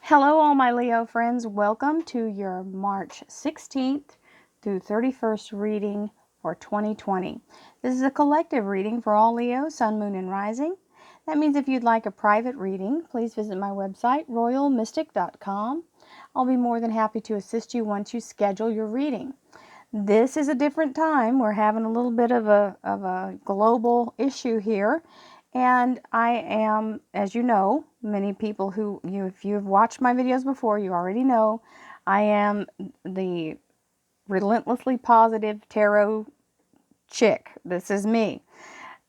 Hello, all my Leo friends. Welcome to your March 16th through 31st reading for 2020. This is a collective reading for all Leo, Sun, Moon, and Rising. That means if you'd like a private reading, please visit my website, royalmystic.com. I'll be more than happy to assist you once you schedule your reading. This is a different time. We're having a little bit of a global issue here. And I am, as you know, many people if you've watched my videos before, you already know, I am the relentlessly positive tarot chick. This is me.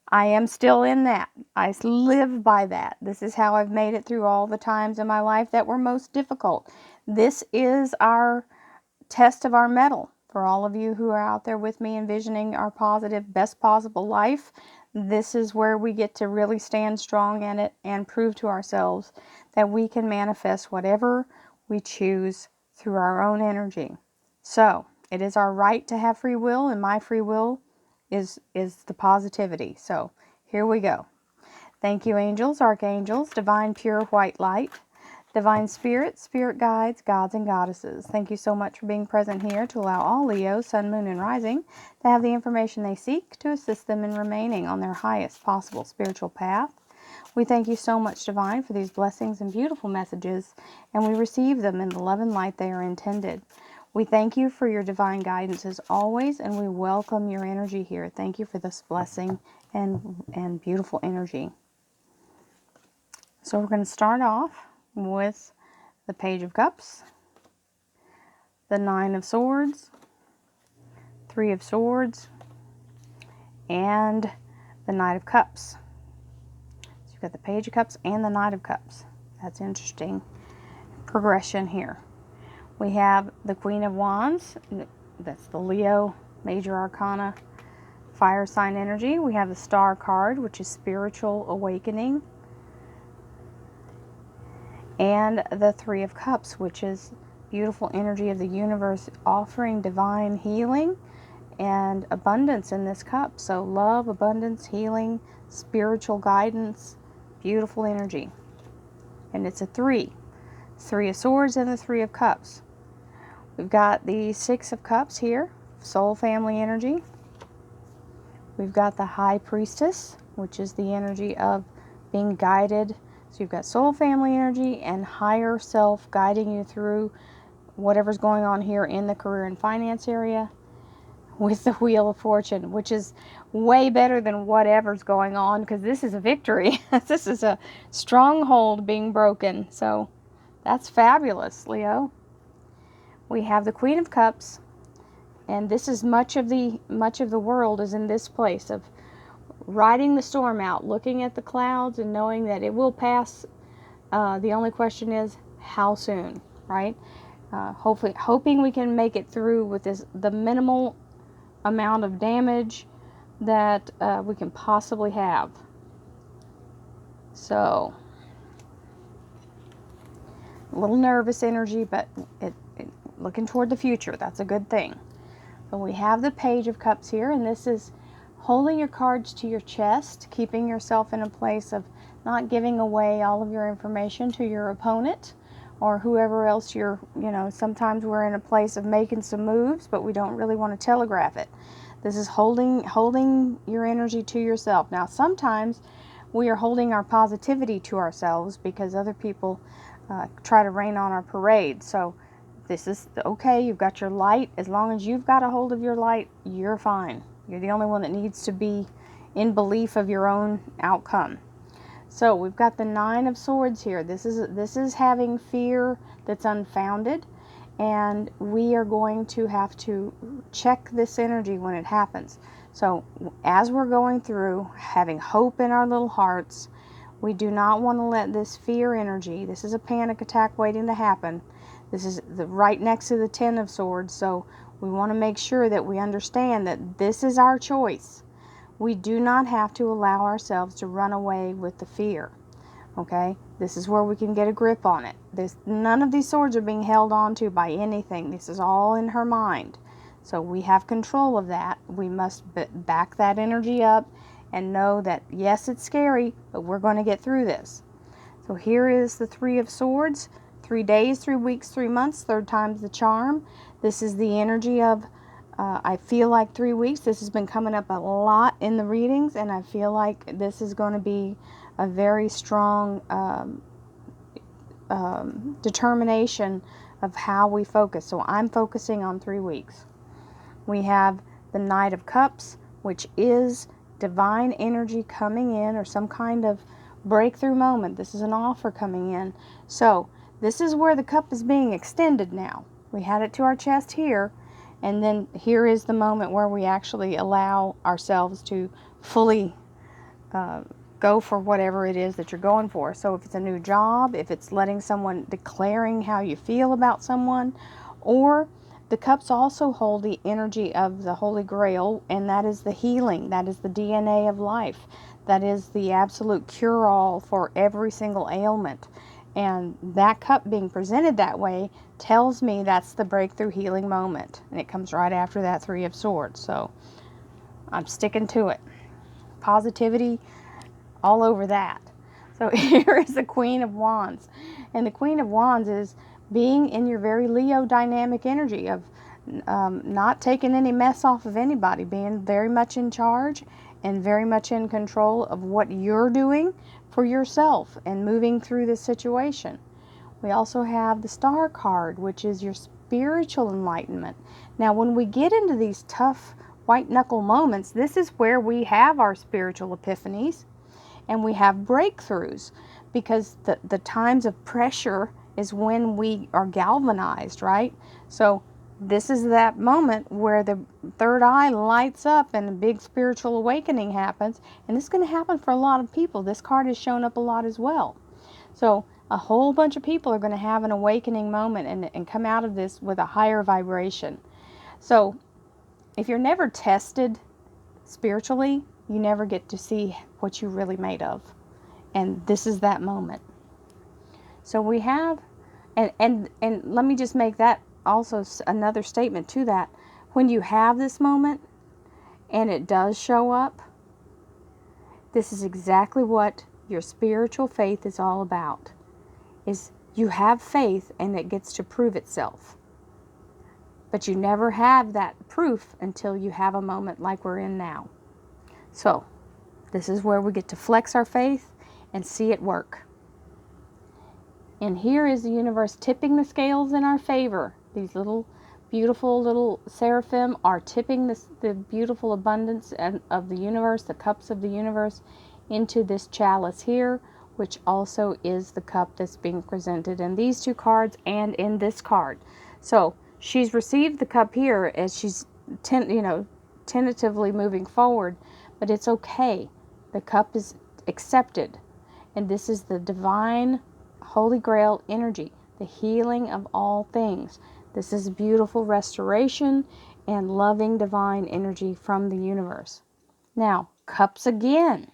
I am still in that. I live by that. This is how I've made it through all the times in my life that were most difficult. This is our test of our mettle. For all of you who are out there with me envisioning our positive, best possible life, this is where we get to really stand strong in it and prove to ourselves that we can manifest whatever we choose through our own energy. So, it is our right to have free will, and my free will is the positivity. So, here we go. Thank you, angels, archangels, divine pure white light, divine spirit, spirit guides, gods and goddesses. Thank you so much for being present here to allow all Leo, Sun, Moon, and Rising to have the information they seek to assist them in remaining on their highest possible spiritual path. We thank you so much, Divine, for these blessings and beautiful messages, and we receive them in the love and light they are intended. We thank you for your divine guidance as always, and we welcome your energy here. Thank you for this blessing and beautiful energy. So we're going to start off with the Page of Cups, the Nine of Swords, Three of Swords, and the Knight of Cups. So you've got the Page of Cups and the Knight of Cups. That's interesting progression here. We have the Queen of Wands. That's the Leo Major Arcana fire sign energy. We have the Star card, which is spiritual awakening. And the Three of Cups, which is beautiful energy of the universe offering divine healing and abundance in this cup. So love, abundance, healing, spiritual guidance, beautiful energy. And it's a three. Three of Swords and the Three of Cups. We've got the Six of Cups here, soul family energy. We've got the High Priestess, which is the energy of being guided. So you've got soul family energy and higher self guiding you through whatever's going on here in the career and finance area, with the Wheel of Fortune, which is way better than whatever's going on, because this is a victory. This is a stronghold being broken. So that's fabulous, Leo. We have the Queen of Cups, and this is much of the world is in this place of riding the storm out, looking at the clouds and knowing that it will pass. The only question is how soon, right? Hoping we can make it through with the minimal amount of damage that we can possibly have. So, a little nervous energy, but looking toward the future. That's a good thing. But we have the Page of Cups here, and this is holding your cards to your chest, keeping yourself in a place of not giving away all of your information to your opponent or whoever else sometimes we're in a place of making some moves, but we don't really want to telegraph it. This is holding your energy to yourself. Now, sometimes we are holding our positivity to ourselves because other people try to rain on our parade. So this is okay. You've got your light. As long as you've got a hold of your light, you're fine. You're the only one that needs to be in belief of your own outcome. So we've got the Nine of Swords here. This is having fear that's unfounded, and we are going to have to check this energy when it happens. So as we're going through, having hope in our little hearts, we do not want to let this fear energy, this is a panic attack waiting to happen. This is right next to the Ten of Swords, so we want to make sure that we understand that this is our choice. We do not have to allow ourselves to run away with the fear. Okay? This is where we can get a grip on it. None of these swords are being held on to by anything. This is all in her mind. So we have control of that. We must back that energy up and know that, yes, it's scary, but we're going to get through this. So here is the Three of Swords. 3 days, 3 weeks, 3 months, third time's the charm. This is the energy of, I feel like 3 weeks. This has been coming up a lot in the readings, and I feel like this is going to be a very strong determination of how we focus. So I'm focusing on 3 weeks. We have the Knight of Cups, which is divine energy coming in, or some kind of breakthrough moment. This is an offer coming in. So this is where the cup is being extended now. We had it to our chest here, and then here is the moment where we actually allow ourselves to fully go for whatever it is that you're going for. So if it's a new job, if it's letting someone, declaring how you feel about someone, or the cups also hold the energy of the Holy Grail, and that is the healing, that is the DNA of life, that is the absolute cure-all for every single ailment. And that cup being presented that way tells me that's the breakthrough healing moment. And it comes right after that Three of Swords. So I'm sticking to it. Positivity all over that. So here is the Queen of Wands. And the Queen of Wands is being in your very Leo dynamic energy of not taking any mess off of anybody, being very much in charge and very much in control of what you're doing for yourself and moving through this situation. We also have the Star card, which is your spiritual enlightenment. Now, when we get into these tough white knuckle moments, this is where we have our spiritual epiphanies and we have breakthroughs, because the times of pressure is when we are galvanized, right? So this is that moment where the third eye lights up and a big spiritual awakening happens. And this is going to happen for a lot of people. This card has shown up a lot as well. So a whole bunch of people are going to have an awakening moment and come out of this with a higher vibration. So if you're never tested spiritually, you never get to see what you're really made of. And this is that moment. So we have, and let me just make that also another statement to that. When you have this moment and it does show up, this is exactly what your spiritual faith is all about. Is you have faith and it gets to prove itself. But you never have that proof until you have a moment like we're in now. So this is where we get to flex our faith and see it work. And here is the universe tipping the scales in our favor. These little beautiful little seraphim are tipping the beautiful abundance of the universe, the cups of the universe, into this chalice here, which also is the cup that's being presented in these two cards and in this card. So she's received the cup here as she's tentatively moving forward, but it's okay. The cup is accepted, and this is the divine Holy Grail energy, the healing of all things. This is beautiful restoration and loving divine energy from the universe. Now, cups again.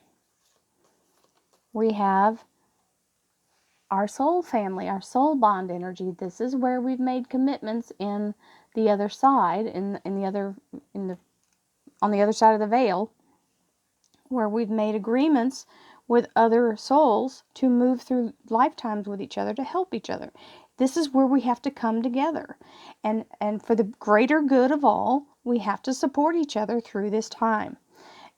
We have our soul family, our soul bond energy. This is where we've made commitments in the other side, on the other side of the veil, where we've made agreements with other souls to move through lifetimes with each other, to help each other. This is where we have to come together. And for the greater good of all, we have to support each other through this time.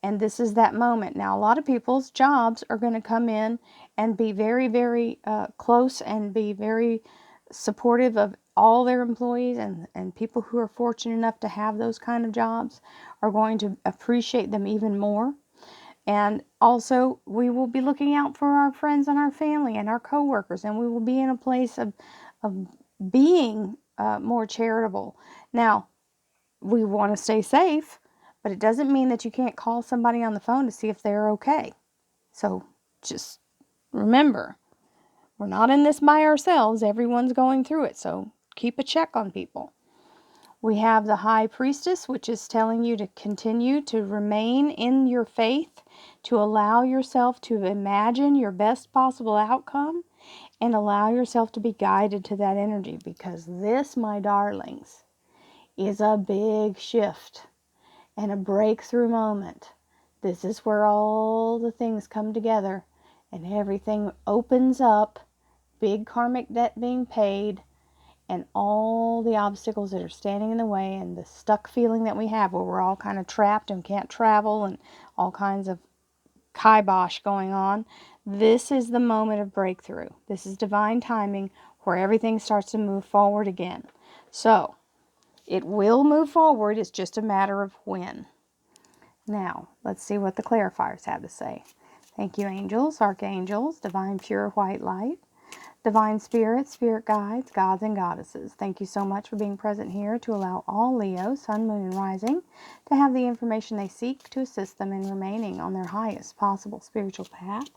And this is that moment. Now, a lot of people's jobs are going to come in and be very, very close and be very supportive of all their employees, and people who are fortunate enough to have those kind of jobs are going to appreciate them even more. And also, we will be looking out for our friends and our family and our coworkers, and we will be in a place of being more charitable. Now, we want to stay safe, but it doesn't mean that you can't call somebody on the phone to see if they're okay. So just remember, we're not in this by ourselves. Everyone's going through it, so keep a check on people. We have the High Priestess, which is telling you to continue to remain in your faith, to allow yourself to imagine your best possible outcome, and allow yourself to be guided to that energy, because this, my darlings, is a big shift and a breakthrough moment. This is where all the things come together and everything opens up big karmic debt being paid, and all the obstacles that are standing in the way, and the stuck feeling that we have where we're all kind of trapped and can't travel and all kinds of kibosh going on. This is the moment of breakthrough. This is divine timing where everything starts to move forward again. So it will move forward. It's just a matter of when. Now, let's see what the clarifiers have to say. Thank you, angels, archangels, divine pure white light, divine spirits, spirit guides, gods and goddesses. Thank you so much for being present here to allow all Leo, sun, moon, and rising to have the information they seek to assist them in remaining on their highest possible spiritual path.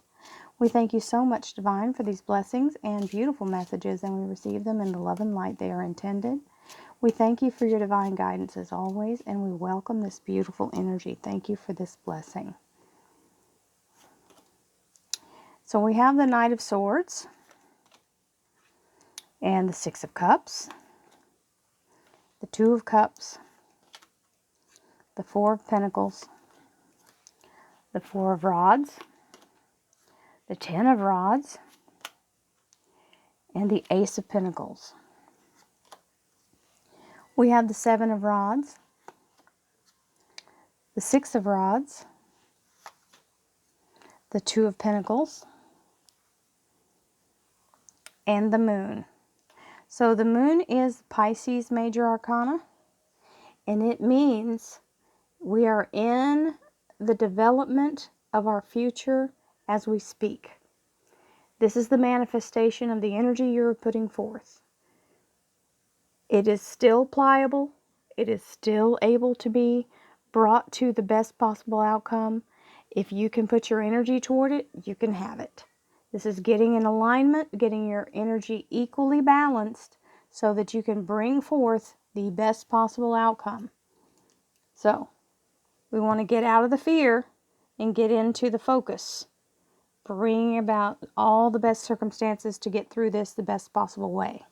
We thank you so much, Divine, for these blessings and beautiful messages, and we receive them in the love and light they are intended. We thank you for your divine guidance as always, and we welcome this beautiful energy. Thank you for this blessing. So we have the Knight of Swords and the Six of Cups, the Two of Cups, the Four of Pentacles, the Four of Rods, the Ten of Rods, and the Ace of Pentacles. We have the Seven of Rods, the Six of Rods, the Two of Pentacles, and the Moon. So the Moon is Pisces Major Arcana, and it means we are in the development of our future as we speak. This is the manifestation of the energy you're putting forth. It is still pliable. It is still able to be brought to the best possible outcome. If you can put your energy toward it, you can have it. This is getting in alignment, getting your energy equally balanced so that you can bring forth the best possible outcome. So, we want to get out of the fear and get into the focus, bringing about all the best circumstances to get through this the best possible way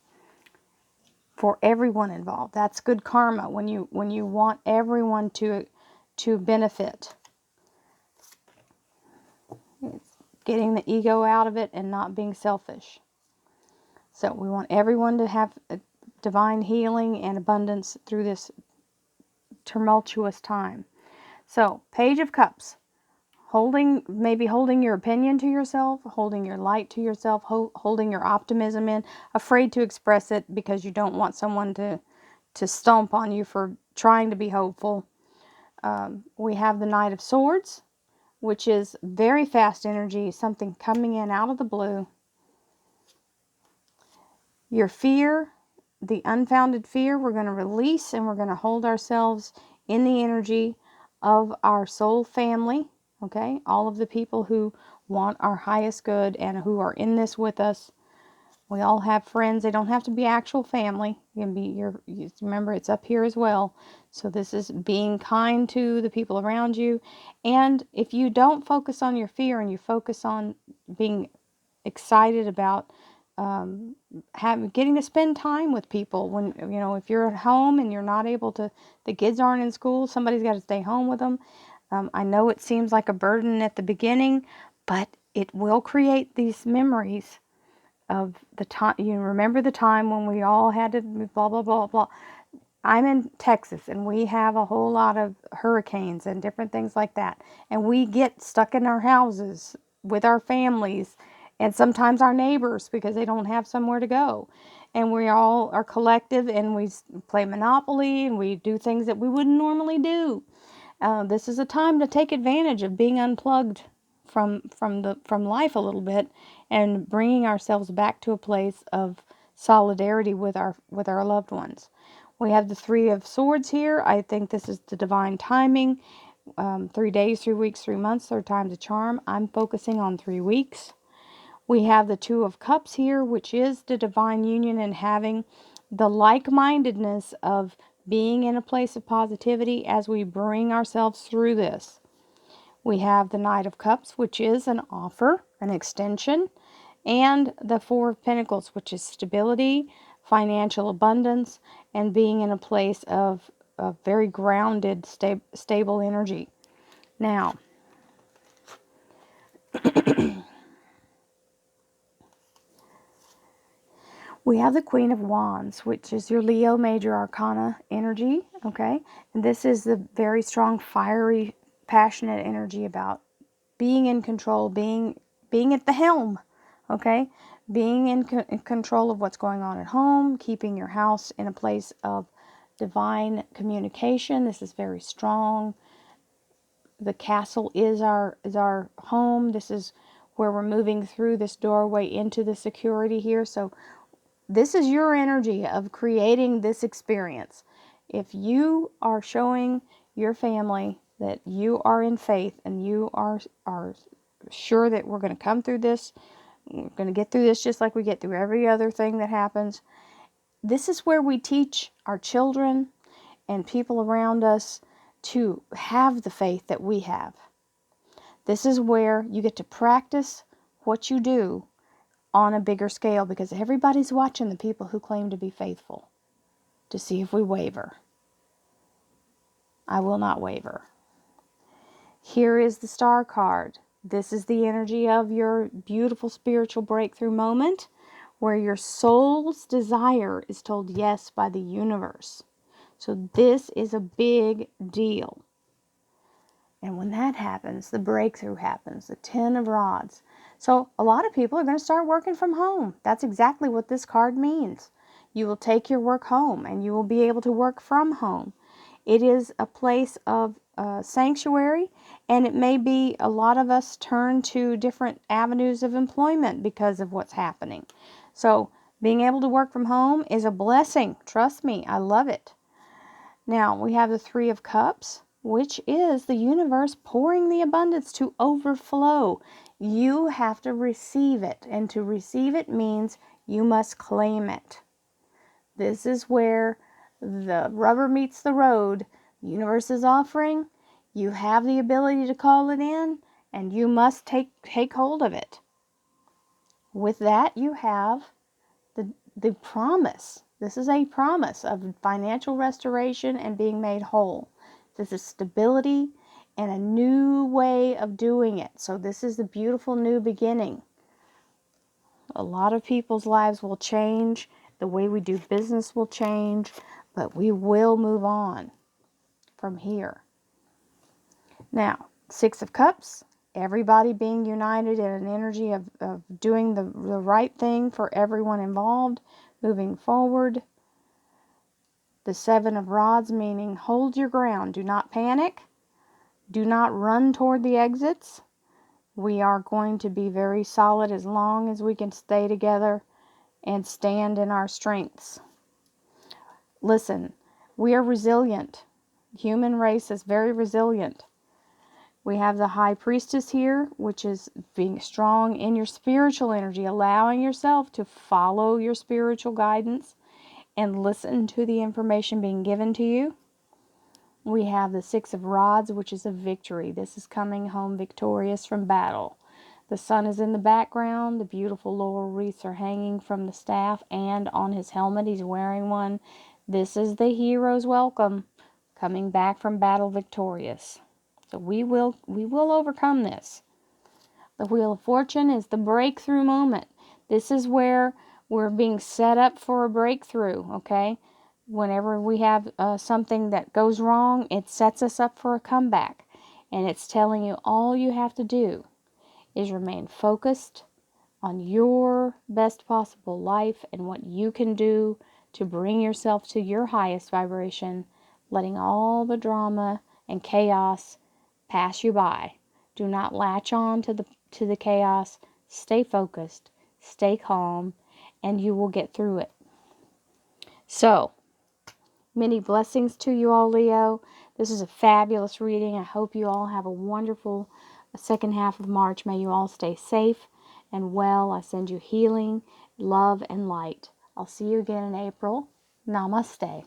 for everyone involved. That's good karma when you want everyone to benefit. It's getting the ego out of it and not being selfish. So we want everyone to have a divine healing and abundance through this tumultuous time. So, Page of Cups. Maybe holding your opinion to yourself, holding your light to yourself, holding your optimism in, afraid to express it because you don't want someone to stomp on you for trying to be hopeful. We have the Knight of Swords, which is very fast energy, something coming in out of the blue. Your fear, the unfounded fear, we're going to release, and we're going to hold ourselves in the energy of our soul family, okay? All of the people who want our highest good and who are in this with us. We all have friends. They don't have to be actual family. You can be remember, it's up here as well. So this is being kind to the people around you. And if you don't focus on your fear and you focus on being excited about getting to spend time with people, when if you're at home and you're not able to, the kids aren't in school, somebody's got to stay home with them. I know it seems like a burden at the beginning, but it will create these memories of the time. You remember the time when we all had to blah blah blah blah. I'm in Texas, and we have a whole lot of hurricanes and different things like that, and we get stuck in our houses with our families and sometimes our neighbors because they don't have somewhere to go. And we all are collective, and we play Monopoly, and we do things that we wouldn't normally do. This is a time to take advantage of being unplugged from life a little bit and bringing ourselves back to a place of solidarity with our loved ones. We have the Three of Swords here. I think this is the divine timing. 3 days, 3 weeks, 3 months, third time's a charm. I'm focusing on 3 weeks. We have the Two of Cups here, which is the divine union and having the like-mindedness of being in a place of positivity as we bring ourselves through this. We have the Knight of Cups, which is an offer, an extension, and the Four of Pentacles, which is stability, financial abundance, and being in a place of very grounded, stable energy. Now, We have the Queen of Wands, which is your Leo major arcana energy, okay? And this is the very strong, fiery, passionate energy about being in control, being at the helm, okay? Being in control of what's going on at home, keeping your house in a place of divine communication. This is very strong. The castle is our home. This is where we're moving through this doorway into the security here. So this is your energy of creating this experience. If you are showing your family that you are in faith and you are sure that we're going to come through this, we're going to get through this just like we get through every other thing that happens. This is where we teach our children and people around us to have the faith that we have. This is where you get to practice what you do on a bigger scale, because everybody's watching the people who claim to be faithful to see if we waver. I will not waver. Here is the Star card. This is the energy of your beautiful spiritual breakthrough moment where your soul's desire is told yes by the universe. So this is a big deal. And when that happens, the breakthrough happens, the 10 of Rods. So a lot of people are going to start working from home. That's exactly what this card means. You will take your work home and you will be able to work from home. It is a place of sanctuary, and it may be a lot of us turn to different avenues of employment because of what's happening. So being able to work from home is a blessing. Trust me, I love it. Now we have the 3 of Cups, which is the universe pouring the abundance to overflow. You have to receive it, and to receive it means you must claim it. This is where the rubber meets the road. The universe is offering. You have the ability to call it in, and you must take hold of it. With that, you have the promise. This is a promise of financial restoration and being made whole. This is stability and a new way of doing it. So this is the beautiful new beginning. A lot of people's lives will change. The way we do business will change. But we will move on from here. Now, 6 of Cups. Everybody being united in an energy of doing the right thing for everyone involved. Moving forward. The 7 of Rods, meaning hold your ground. Do not panic. Do not run toward the exits. We are going to be very solid as long as we can stay together and stand in our strengths. Listen, we are resilient. Human race is very resilient. We have the High Priestess here, which is being strong in your spiritual energy, allowing yourself to follow your spiritual guidance and listen to the information being given to you. We have the 6 of Rods, which is a victory. This is coming home victorious from battle. The sun is in the background. The beautiful laurel wreaths are hanging from the staff and on his helmet. He's wearing one. This is the hero's welcome, coming back from battle victorious. So we will overcome this. The Wheel of Fortune is the breakthrough moment. This is where we're being set up for a breakthrough, okay? Whenever we have something that goes wrong, it sets us up for a comeback. And it's telling you all you have to do is remain focused on your best possible life and what you can do to bring yourself to your highest vibration, letting all the drama and chaos pass you by. Do not latch on to the chaos. Stay focused, stay calm, and you will get through it. So, many blessings to you all, Leo. This is a fabulous reading. I hope you all have a wonderful second half of March. May you all stay safe and well. I send you healing, love, and light. I'll see you again in April. Namaste.